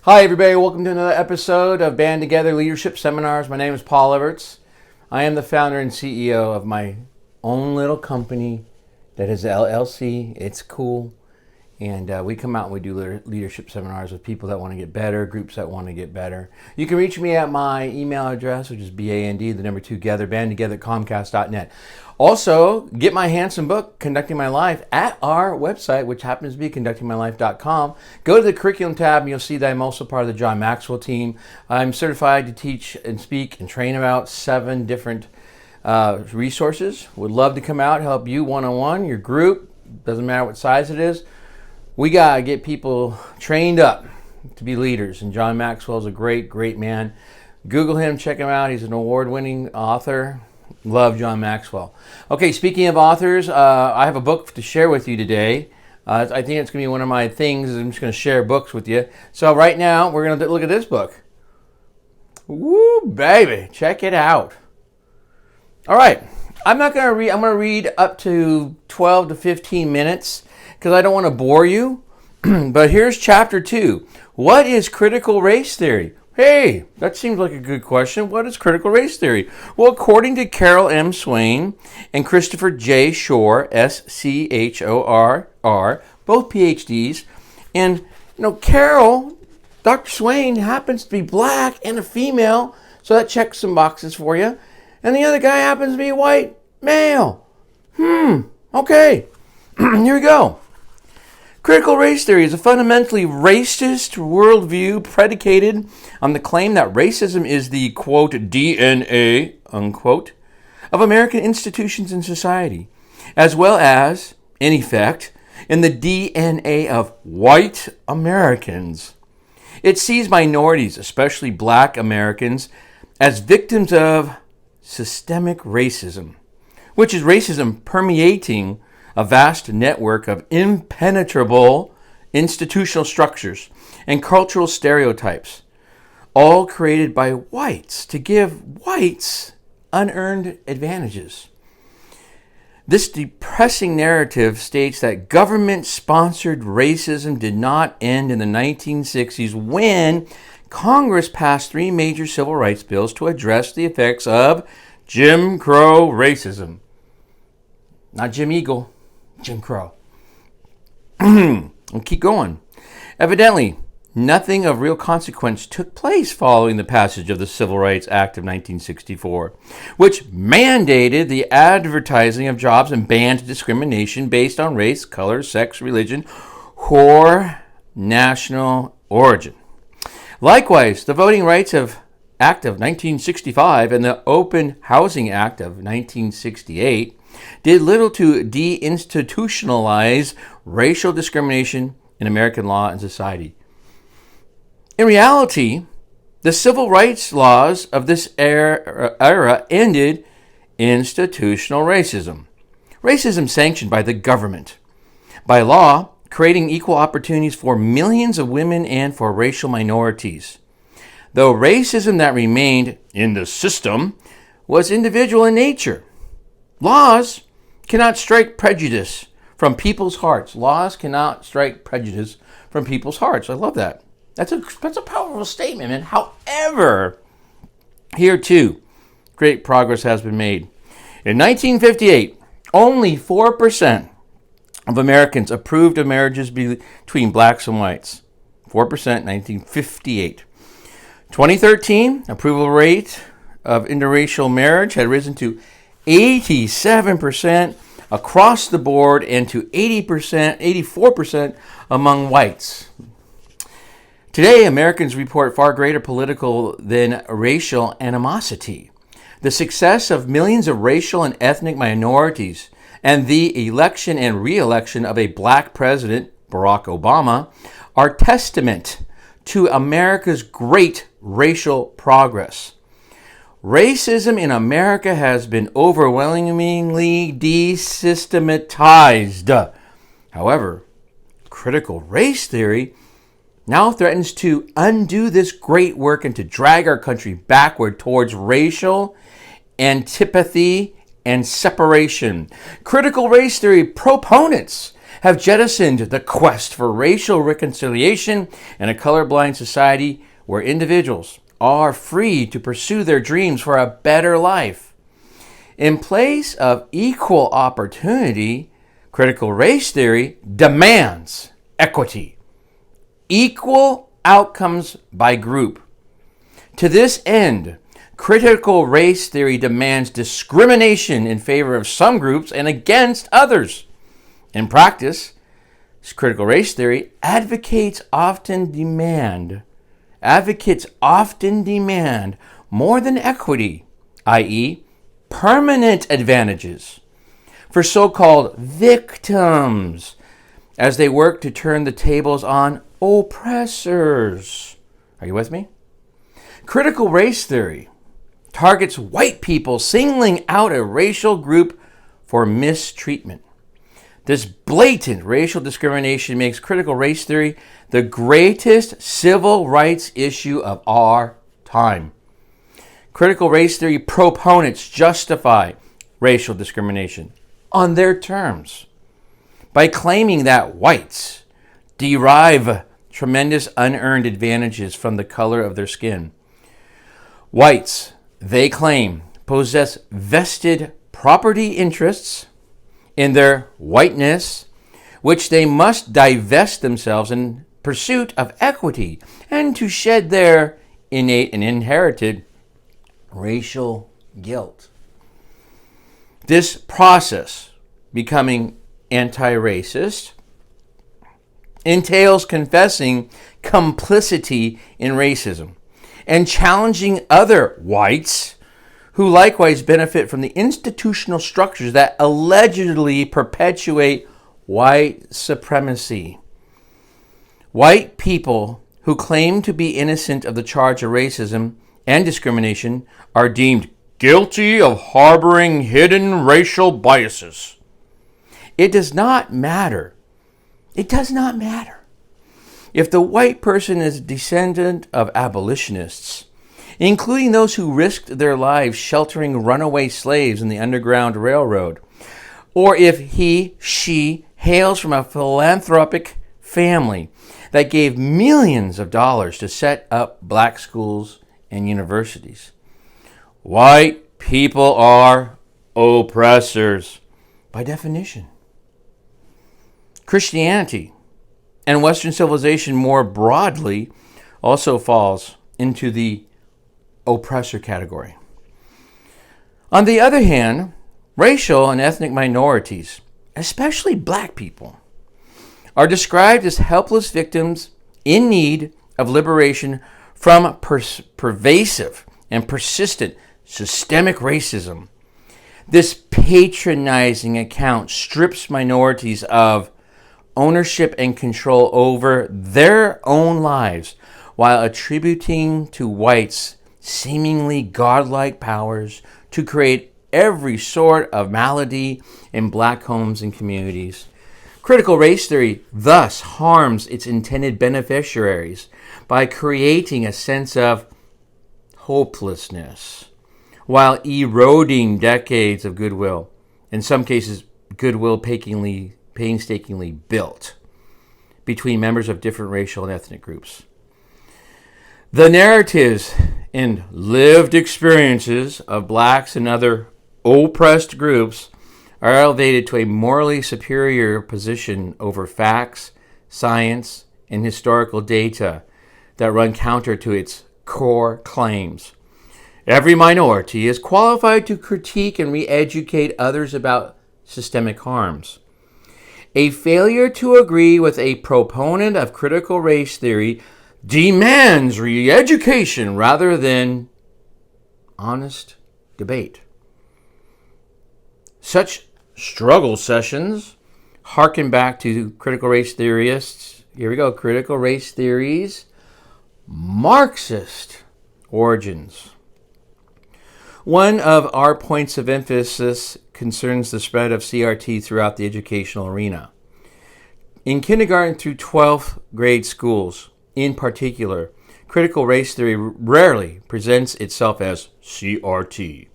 Hi, everybody. Welcome to another episode of Band Together Leadership Seminars. My name is Paul Everts. I am the founder and CEO of my own little company that is LLC. It's cool. And we come out and we do leadership seminars with people that want to get better, groups that want to get better. You can reach me at my email address, which is BAND2together, bandtogether@comcast.net. Also, get my handsome book, Conducting My Life, at our website, which happens to be conductingmylife.com. Go to the curriculum tab and you'll see that I'm also part of the John Maxwell team. I'm certified to teach and speak and train about 7 different resources. Would love to come out, help you one-on-one, your group, doesn't matter what size it is. We got to get people trained up to be leaders. And John Maxwell is a great, great man. Google him, check him out. He's an award-winning author. Love John Maxwell. Okay, speaking of authors, I have a book to share with you today. I think it's going to be one of my things. I'm just going to share books with you. So right now, we're going to look at this book. Woo, baby. Check it out. All right. I'm going to read up to 12 to 15 minutes because I don't want to bore you. But here's chapter 2. What is critical race theory? Hey, that seems like a good question. What is critical race theory? Well, according to Carol M. Swain and Christopher J. Schorr, Schorr, both PhDs, and Carol, Dr. Swain happens to be black and a female, so that checks some boxes for you. And the other guy happens to be white, male. Okay, here we go. Critical race theory is a fundamentally racist worldview predicated on the claim that racism is the, quote, DNA, unquote, of American institutions and society, as well as, in effect, in the DNA of white Americans. It sees minorities, especially black Americans, as victims of systemic racism, which is racism permeating a vast network of impenetrable institutional structures and cultural stereotypes, all created by whites to give whites unearned advantages. This depressing narrative states that government-sponsored racism did not end in the 1960s when Congress passed 3 major civil rights bills to address the effects of Jim Crow racism. Not Jim Eagle. Jim Crow. We'll keep going. Evidently, nothing of real consequence took place following the passage of the Civil Rights Act of 1964, which mandated the advertising of jobs and banned discrimination based on race, color, sex, religion, or national origin. Likewise, the Voting Rights Act of 1965 and the Open Housing Act of 1968 did little to deinstitutionalize racial discrimination in American law and society. In reality, the civil rights laws of this era ended institutional racism. Racism sanctioned by the government. By law, creating equal opportunities for millions of women and for racial minorities. Though racism that remained in the system was individual in nature. Laws cannot strike prejudice from people's hearts. Laws cannot strike prejudice from people's hearts. I love that. That's a powerful statement, man. However, here too, great progress has been made. In 1958, only 4% of Americans approved of marriages between blacks and whites. 4%, 1958. 2013, approval rate of interracial marriage had risen to 87% across the board and to 84% among whites. Today, Americans report far greater political than racial animosity. The success of millions of racial and ethnic minorities and the election and re-election of a black president, Barack Obama, are testament to America's great racial progress. Racism in America has been overwhelmingly desystematized. However, critical race theory now threatens to undo this great work and to drag our country backward towards racial antipathy and separation. Critical race theory proponents have jettisoned the quest for racial reconciliation in a colorblind society where individuals are free to pursue their dreams for a better life. In place of equal opportunity, critical race theory demands equity, equal outcomes by group. To this end, critical race theory demands discrimination in favor of some groups and against others. In practice, critical race theory advocates often demand more than equity, i.e., permanent advantages, for so-called victims as they work to turn the tables on oppressors. Are you with me? Critical race theory targets white people, singling out a racial group for mistreatment. This blatant racial discrimination makes critical race theory the greatest civil rights issue of our time. Critical race theory proponents justify racial discrimination on their terms by claiming that whites derive tremendous unearned advantages from the color of their skin. Whites, they claim, possess vested property interests in their whiteness, which they must divest themselves in pursuit of equity and to shed their innate and inherited racial guilt. This process, becoming anti-racist, entails confessing complicity in racism and challenging other whites who likewise benefit from the institutional structures that allegedly perpetuate white supremacy. White people who claim to be innocent of the charge of racism and discrimination are deemed guilty of harboring hidden racial biases. It does not matter. It does not matter if the white person is a descendant of abolitionists, including those who risked their lives sheltering runaway slaves in the Underground Railroad, or if she hails from a philanthropic family that gave millions of dollars to set up black schools and universities. White people are oppressors by definition. Christianity and Western civilization more broadly also falls into the oppressor category. On the other hand, racial and ethnic minorities, especially black people, are described as helpless victims in need of liberation from pervasive and persistent systemic racism. This patronizing account strips minorities of ownership and control over their own lives while attributing to whites seemingly godlike powers to create every sort of malady in black homes and communities. Critical race theory thus harms its intended beneficiaries by creating a sense of hopelessness while eroding decades of goodwill, in some cases goodwill painstakingly built between members of different racial and ethnic groups. The narratives and lived experiences of blacks and other oppressed groups are elevated to a morally superior position over facts, science, and historical data that run counter to its core claims. Every minority is qualified to critique and re-educate others about systemic harms. A failure to agree with a proponent of critical race theory demands re-education rather than honest debate. Such struggle sessions harken back to critical race theorists. Here we go, critical race theories, Marxist origins. One of our points of emphasis concerns the spread of CRT throughout the educational arena. In kindergarten through 12th grade schools, in particular, critical race theory rarely presents itself as CRT.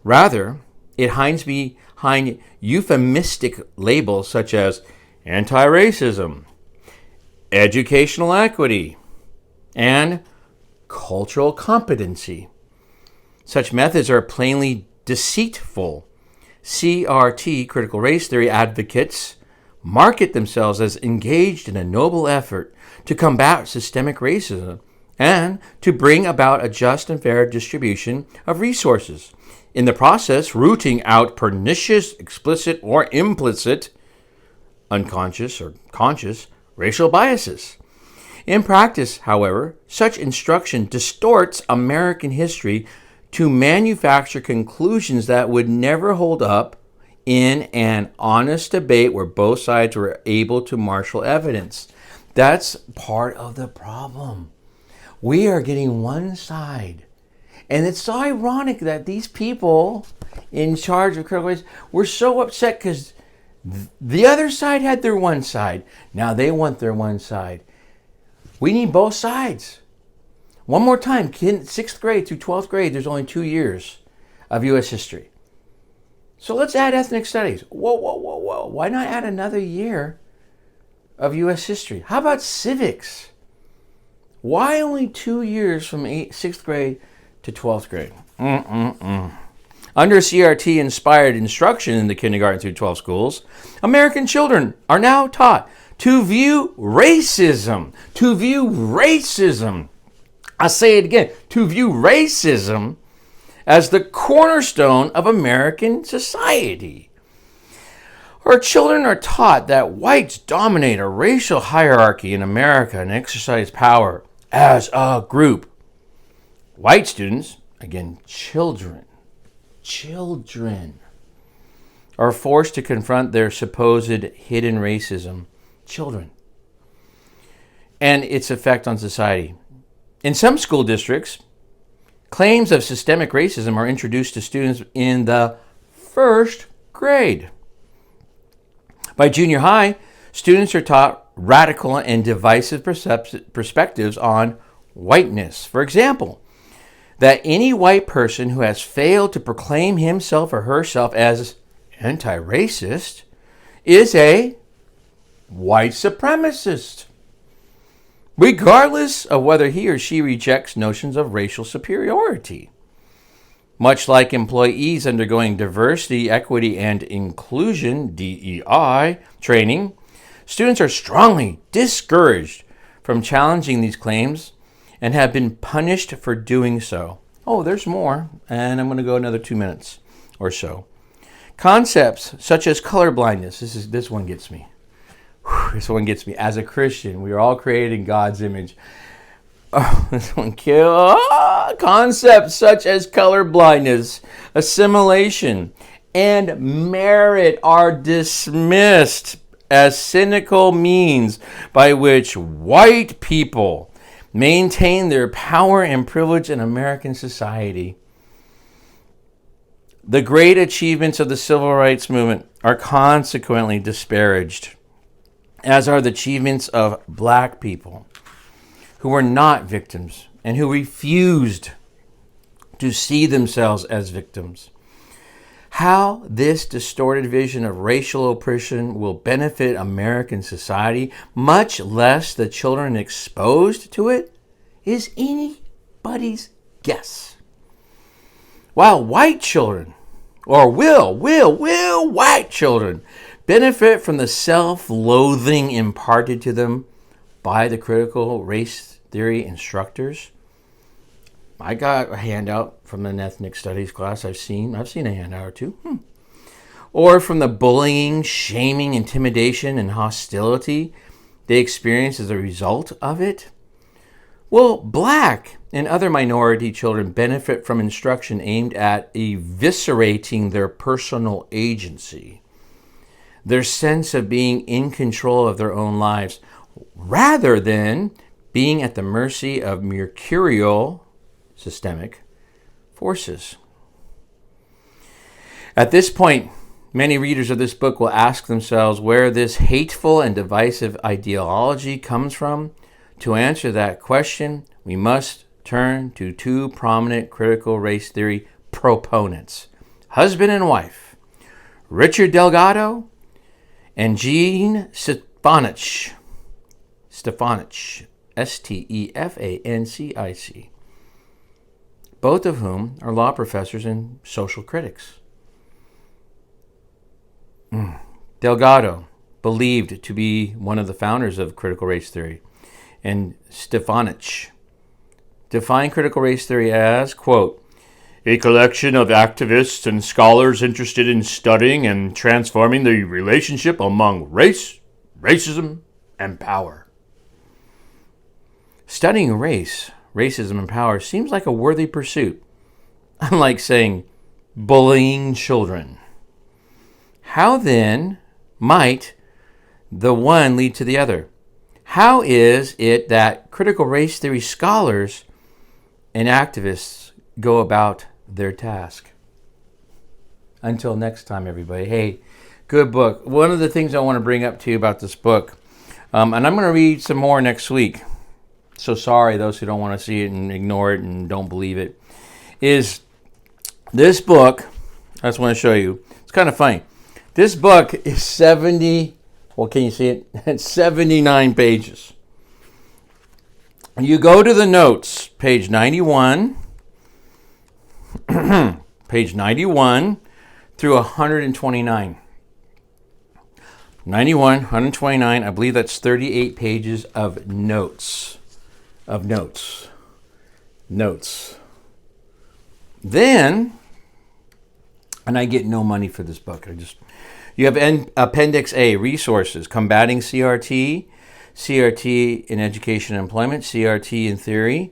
Rather, it hides behind euphemistic labels such as anti-racism, educational equity, and cultural competency. Such methods are plainly deceitful. CRT, critical race theory advocates, market themselves as engaged in a noble effort to combat systemic racism and to bring about a just and fair distribution of resources, in the process rooting out pernicious, explicit or implicit, unconscious or conscious, racial biases. In practice, however, such instruction distorts American history to manufacture conclusions that would never hold up in an honest debate where both sides were able to marshal evidence. That's part of the problem. We are getting one side. And it's so ironic that these people in charge of critical race were so upset because the other side had their one side. Now they want their one side. We need both sides. One more time, 6th grade through 12th grade, there's only 2 years of U.S. history. So let's add ethnic studies. Whoa. Why not add another year of U.S. history? How about civics? Why only 2 years from 6th grade to 12th grade? Under CRT-inspired instruction in the kindergarten through 12 schools, American children are now taught to view racism. I say it again, to view racism as the cornerstone of American society. Our children are taught that whites dominate a racial hierarchy in America and exercise power as a group. White students, again, children, are forced to confront their supposed hidden racism. Children. And its effect on society. In some school districts, claims of systemic racism are introduced to students in the 1st grade. By junior high, students are taught radical and divisive perspectives on whiteness. For example, that any white person who has failed to proclaim himself or herself as anti-racist is a white supremacist, regardless of whether he or she rejects notions of racial superiority. Much like employees undergoing diversity, equity, and inclusion, DEI, training, students are strongly discouraged from challenging these claims and have been punished for doing so. Oh, there's more, and I'm going to go another 2 minutes or so. Concepts such as color blindness, this one gets me. This one gets me. As a Christian, we are all created in God's image. Oh, this one kills. Concepts such as color blindness, assimilation, and merit are dismissed as cynical means by which white people maintain their power and privilege in American society. The great achievements of the civil rights movement are consequently disparaged, as are the achievements of black people who were not victims and who refused to see themselves as victims. How this distorted vision of racial oppression will benefit American society, much less the children exposed to it, is anybody's guess. While white children, or will white children benefit from the self-loathing imparted to them by the critical race theory instructors? I got a handout from an ethnic studies class I've seen a handout or two. Or from the bullying, shaming, intimidation, and hostility they experience as a result of it? Will black and other minority children benefit from instruction aimed at eviscerating their personal agency, their sense of being in control of their own lives, rather than being at the mercy of mercurial systemic forces? At this point, many readers of this book will ask themselves where this hateful and divisive ideology comes from. To answer that question, we must turn to two prominent critical race theory proponents, husband and wife, Richard Delgado and Gene Stefanich, Stefancic, both of whom are law professors and social critics. Delgado, believed to be one of the founders of critical race theory, and Stefanich defined critical race theory as, quote, a collection of activists and scholars interested in studying and transforming the relationship among race, racism, and power. Studying race, racism, and power seems like a worthy pursuit, unlike saying bullying children. How then might the one lead to the other? How is it that critical race theory scholars and activists go about their task? Until next time, everybody. Hey, good book. One of the things I want to bring up to you about this book, and I'm going to read some more next week, so sorry those who don't want to see it and ignore it and don't believe it, is this book. I just want to show you. It's kind of funny. This book is 70, well, can you see it? It's 79 pages. You go to the notes, page 91, page 91 through 129. 91, 129, I believe that's 38 pages of notes. Then, and I get no money for this book. You have Appendix A, resources, combating CRT, CRT in education and employment, CRT in theory,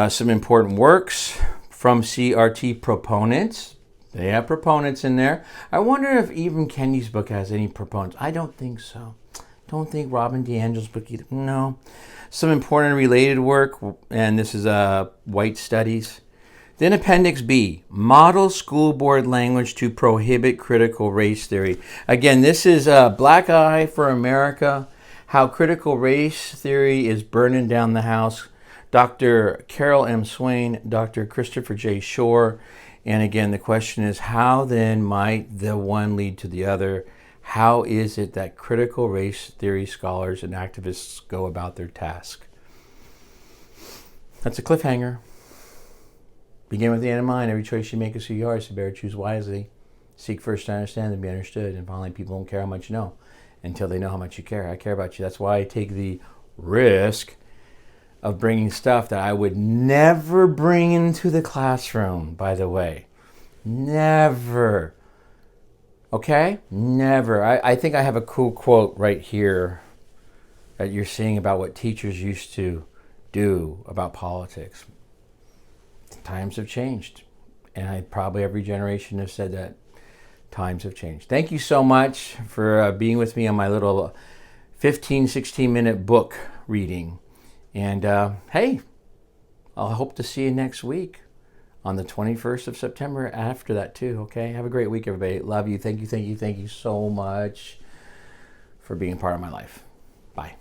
some important works from CRT proponents. They have proponents in there. I wonder if even Kenny's book has any proponents. I don't think so. Don't think Robin DeAngelo's book either. No. Some important related work, and this is white studies. Then Appendix B, Model School Board Language to Prohibit Critical Race Theory. Again, this is Black Eye for America, How Critical Race Theory is Burning Down the House. Dr. Carol M. Swain, Dr. Christopher J. Schorr. And again, the question is, how then might the one lead to the other? How is it that critical race theory scholars and activists go about their task? That's a cliffhanger. Begin with the end in mind. Every choice you make is who you are, so better choose wisely. Seek first to understand and be understood. And finally, people don't care how much you know until they know how much you care. I care about you. That's why I take the risk of bringing stuff that I would never bring into the classroom, by the way. Never. Okay? Never. I think I have a cool quote right here that you're seeing about what teachers used to do about politics. Times have changed. And probably every generation has said that. Times have changed. Thank you so much for being with me on my little 15, 16-minute book reading. And hey, I'll hope to see you next week on the 21st of September after that too, okay? Have a great week, everybody. Love you. Thank you so much for being part of my life. Bye.